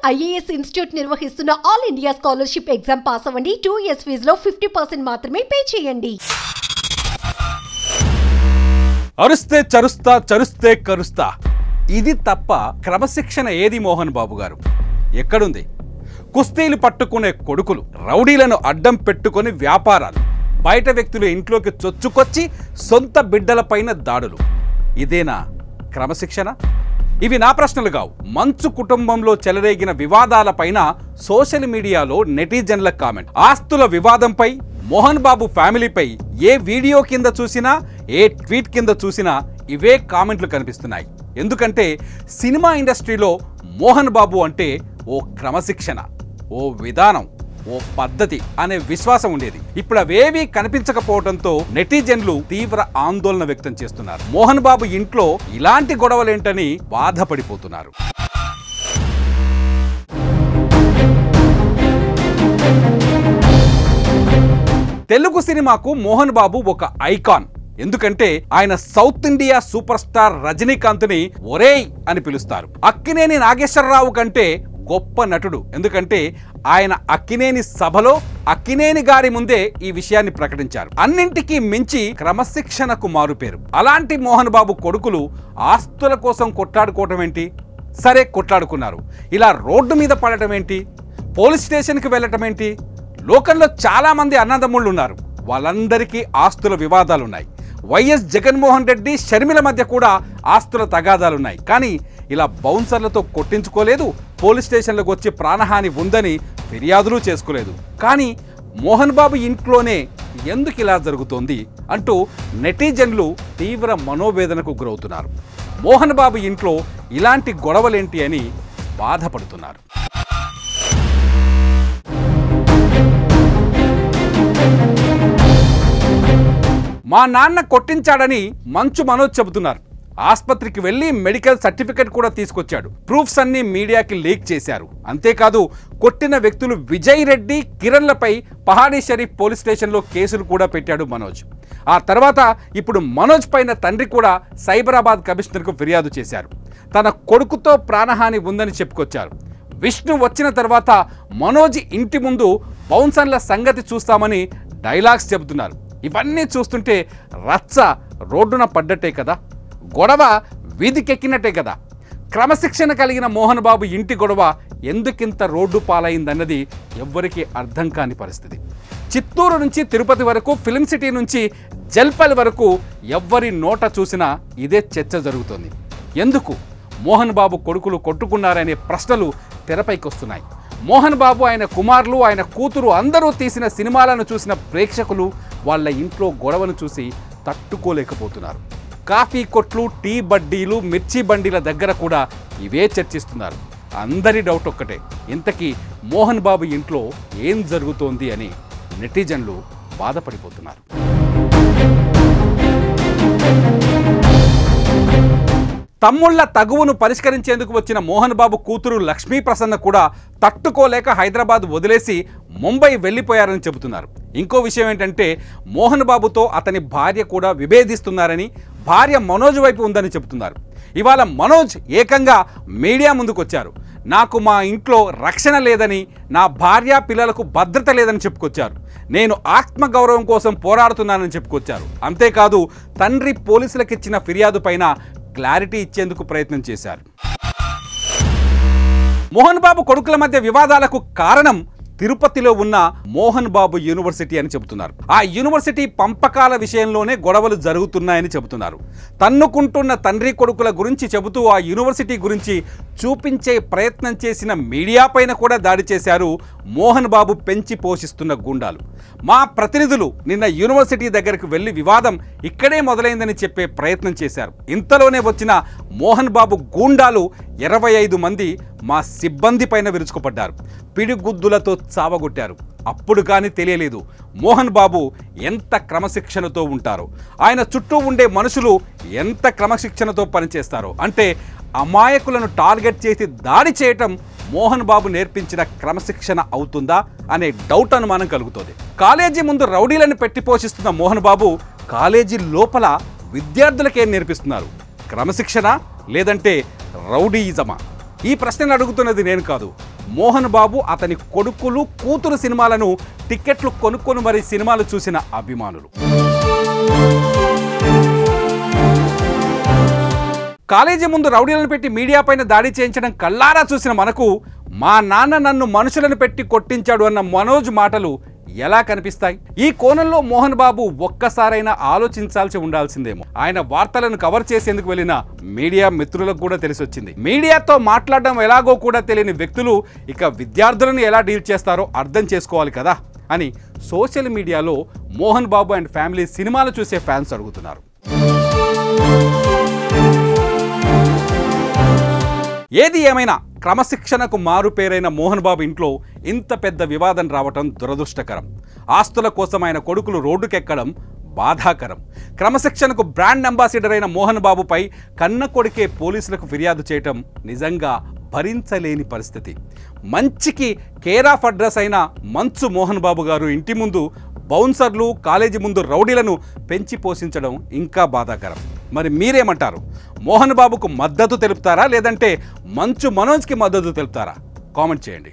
IAS institute నిర్వహిస్తున్న all India scholarship exam pass అవ్వండి. 2 years ఫీజులో 50% మాత్రమే పే చేయండి. అరుస్తే చరుస్తా, చరుస్తే కరుస్తా. ఇది తప్ప క్రమశిక్షణ ఏది మోహన్ బాబు గారు? ఎక్కడుంది? కుస్తీలు పట్టుకునే కొడుకులు, రౌడీలను అడ్డం పెట్టుకొని వ్యాపారాలు, బయట వ్యక్తులు ఇంట్లోకి చొచ్చుకొచ్చి సొంత బిడ్డలపైన దాడులు. ఇదేనా క్రమశిక్షణ? ఇవి నా ప్రశ్నలు కావు. మంచు కుటుంబంలో చెలరేగిన వివాదాలపైన సోషల్ మీడియాలో నెటిజన్ల కామెంట్. ఆస్తుల వివాదంపై, మోహన్ బాబు ఫ్యామిలీపై ఏ వీడియో కింద చూసినా, ఏ ట్వీట్ కింద చూసినా ఇవే కామెంట్లు కనిపిస్తున్నాయి. ఎందుకంటే సినిమా ఇండస్ట్రీలో మోహన్ బాబు అంటే ఓ క్రమశిక్షణ, ఓ విధానం, ఓ పద్ధతి అనే విశ్వాసం ఉండేది. ఇప్పుడు అవేవీ కనిపించకపోవడంతో నెటిజన్లు తీవ్ర ఆందోళన వ్యక్తం చేస్తున్నారు. మోహన్ బాబు ఇంట్లో ఇలాంటి గొడవలేంటని బాధపడిపోతున్నారు. తెలుగు సినిమాకు మోహన్ బాబు ఒక ఐకాన్. ఎందుకంటే ఆయన సౌత్ ఇండియా సూపర్ స్టార్ రజనీకాంత్ని ఒరేయ్ అని పిలుస్తారు. అక్కినేని నాగేశ్వరరావు కంటే గొప్ప నటుడు. ఎందుకంటే ఆయన అక్కినేని సభలో అక్కినేని గారి ముందే ఈ విషయాన్ని ప్రకటించారు. అన్నింటికీ మించి క్రమశిక్షణకు మారుపేరు. అలాంటి మోహన్ బాబు కొడుకులు ఆస్తుల కోసం కొట్లాడుకోవటం ఏంటి? సరే కొట్లాడుకున్నారు, ఇలా రోడ్డు మీద పడటం ఏంటి? పోలీస్ స్టేషన్కి వెళ్ళటం ఏంటి? లోకంలో చాలామంది అన్నదమ్ముళ్ళు ఉన్నారు, వాళ్ళందరికీ ఆస్తుల వివాదాలున్నాయి. వైఎస్ జగన్మోహన్ రెడ్డి, షర్మిల మధ్య కూడా ఆస్తుల తగాదాలున్నాయి. కానీ ఇలా బౌన్సర్లతో కొట్టించుకోలేదు, పోలీస్ స్టేషన్లకు వచ్చి ప్రాణహాని ఉందని ఫిర్యాదులు చేసుకోలేదు. కానీ మోహన్ బాబు ఇంట్లోనే ఎందుకు ఇలా జరుగుతోంది అంటూ నెటిజన్లు తీవ్ర మనోవేదనకు గురవుతున్నారు. మోహన్ బాబు ఇంట్లో ఇలాంటి గొడవలేంటి అని బాధపడుతున్నారు. మా నాన్న కొట్టించాడని మంచు మనోజ్ చెబుతున్నారు. ఆస్పత్రికి వెళ్ళి మెడికల్ సర్టిఫికెట్ కూడా తీసుకొచ్చాడు. ప్రూఫ్స్ అన్ని మీడియాకి లీక్ చేశారు. అంతేకాదు కొట్టిన వ్యక్తులు విజయ్ రెడ్డి, కిరణ్లపై పహాడీ షరీఫ్ పోలీస్ స్టేషన్లో కేసులు కూడా పెట్టాడు మనోజ్. ఆ తర్వాత ఇప్పుడు మనోజ్ పైన తండ్రి కూడా సైబరాబాద్ కమిషనర్కు ఫిర్యాదు చేశారు. తన కొడుకుతో ప్రాణహాని ఉందని చెప్పుకొచ్చారు. విష్ణు వచ్చిన తర్వాత మనోజ్ ఇంటి ముందు బౌన్సర్ల సంగతి చూస్తామని డైలాగ్స్ చెబుతున్నారు. ఇవన్నీ చూస్తుంటే రచ్చ రోడ్డున పడ్డట్టే కదా, గొడవ వీధికెక్కినట్టే కదా. క్రమశిక్షణ కలిగిన మోహన్ బాబు ఇంటి గొడవ ఎందుకింత రోడ్డు పాలైందన్నది ఎవ్వరికీ అర్థం కాని పరిస్థితి. చిత్తూరు నుంచి తిరుపతి వరకు, ఫిల్మ్ సిటీ నుంచి జల్పల్ వరకు ఎవ్వరి నోట చూసినా ఇదే చర్చ జరుగుతోంది. ఎందుకు మోహన్ బాబు కొడుకులు కొట్టుకున్నారనే ప్రశ్నలు తెరపైకి వస్తున్నాయి. మోహన్ బాబు, ఆయన కుమారులు, ఆయన కూతురు అందరూ తీసిన సినిమాలను చూసిన ప్రేక్షకులు వాళ్ళ ఇంట్లో గొడవను చూసి తట్టుకోలేకపోతున్నారు. కాఫీ కొట్లు, టీ బడ్డీలు, మిర్చి బండీల దగ్గర కూడా ఇవే చర్చిస్తున్నారు. అందరి డౌట్ ఒక్కటే, ఇంతకీ మోహన్ బాబు ఇంట్లో ఏం జరుగుతోంది అని నెటిజన్లు బాధపడిపోతున్నారు. తమ్ముళ్ల తగువును పరిష్కరించేందుకు వచ్చిన మోహన్ బాబు కూతురు లక్ష్మీ ప్రసన్న కూడా తట్టుకోలేక హైదరాబాద్ వదిలేసి ముంబై వెళ్ళిపోయారని చెబుతున్నారు. ఇంకో విషయం ఏంటంటే మోహన్ బాబుతో అతని భార్య కూడా విభేదిస్తున్నారని, భార్య మనోజ్ వైపు ఉందని చెబుతున్నారు. ఇవాళ మనోజ్ ఏకంగా మీడియా ముందుకు వచ్చారు. నాకు మా ఇంట్లో రక్షణ లేదని, నా భార్య పిల్లలకు భద్రత లేదని చెప్పుకొచ్చారు. నేను ఆత్మగౌరవం కోసం పోరాడుతున్నానని చెప్పుకొచ్చారు. అంతేకాదు తండ్రి పోలీసులకు ఇచ్చిన ఫిర్యాదు పైన క్లారిటీ ఇచ్చేందుకు ప్రయత్నం చేశారు. మోహన్ బాబు కొడుకుల మధ్య వివాదాలకు కారణం తిరుపతిలో ఉన్న మోహన్ బాబు యూనివర్సిటీ అని చెబుతున్నారు. ఆ యూనివర్సిటీ పంపకాల విషయంలోనే గొడవలు జరుగుతున్నాయని చెబుతున్నారు. తన్నుకుంటున్న తండ్రి కొడుకుల గురించి చెబుతూ ఆ యూనివర్సిటీ గురించి చూపించే ప్రయత్నం చేసిన మీడియా పైన కూడా దాడి చేశారు మోహన్ బాబు పెంచి పోషిస్తున్న గూండాలు. మా ప్రతినిధులు నిన్న యూనివర్సిటీ దగ్గరకు వెళ్ళి వివాదం ఇక్కడే మొదలైందని చెప్పే ప్రయత్నం చేశారు. ఇంతలోనే వచ్చిన మోహన్ బాబు గూండాలు 25 మంది మా సిబ్బంది పైన విరుచుకుపడ్డారు. పిడిగుద్దులతో చావగొట్టారు. అప్పుడు కానీ తెలియలేదు మోహన్ బాబు ఎంత క్రమశిక్షణతో ఉంటారో, ఆయన చుట్టూ ఉండే మనుషులు ఎంత క్రమశిక్షణతో పనిచేస్తారో. అంటే అమాయకులను టార్గెట్ చేసి దాడి చేయటం మోహన్ బాబు నేర్పించిన క్రమశిక్షణ అవుతుందా అనే డౌట్ అనుమానం కలుగుతోంది. కాలేజీ ముందు రౌడీలను పెట్టి పోషిస్తున్న మోహన్ బాబు కాలేజీ లోపల విద్యార్థులకేం నేర్పిస్తున్నారు? క్రమశిక్షణ లేదంటే రౌడీయిజమా? ఈ ప్రశ్నలు అడుగుతున్నది నేను కాదు, మోహన్ బాబు, అతని కొడుకులు, కూతురు సినిమాలను టిక్కెట్లు కొనుక్కొని మరీ సినిమాలు చూసిన అభిమానులు. కాలేజీ ముందు రౌడీలను పెట్టి మీడియా పైన దాడి చేయించడం కళ్ళారా చూసిన మనకు మా నాన్న నన్ను మనుషులను పెట్టి కొట్టించాడు అన్న మనోజ్ మాటలు ఎలా కనిపిస్తాయి? ఈ కోణంలో మోహన్ బాబు ఒక్కసారైనా ఆలోచించాల్సి ఉండాల్సిందేమో. ఆయన వార్తలను కవర్ చేసేందుకు వెళ్ళిన మీడియా మిత్రులకు కూడా తెలిసొచ్చింది. మీడియాతో మాట్లాడడం ఎలాగో కూడా తెలియని వ్యక్తులు ఇక విద్యార్థులను ఎలా డీల్ చేస్తారో అర్థం చేసుకోవాలి కదా అని సోషల్ మీడియాలో మోహన్ బాబు అండ్ ఫ్యామిలీ సినిమాలు చూసే ఫ్యాన్స్ అడుగుతున్నారు. ఏది ఏమైనా క్రమశిక్షణకు మారు పేరైన మోహన్ బాబు ఇంట్లో ఇంత పెద్ద వివాదం రావటం దురదృష్టకరం. ఆస్తుల కోసం ఆయన కొడుకులు రోడ్డుకెక్కడం బాధాకరం. క్రమశిక్షణకు బ్రాండ్ అంబాసిడర్ అయిన మోహన్ బాబుపై కన్న కొడుకే పోలీసులకు ఫిర్యాదు చేయటం నిజంగా భరించలేని పరిస్థితి. మంచికి కేర్ ఆఫ్ అడ్రస్ అయిన మంచు మోహన్ బాబు గారు ఇంటి ముందు బౌన్సర్లు, కాలేజీ ముందు రౌడీలను పెంచి పోషించడం ఇంకా బాధాకరం. మరి మీరేమంటారు? మోహన్ బాబుకు మద్దతు తెలుపుతారా, లేదంటే మంచు మనోజ్కి మద్దతు తెలుపుతారా? కామెంట్ చేయండి.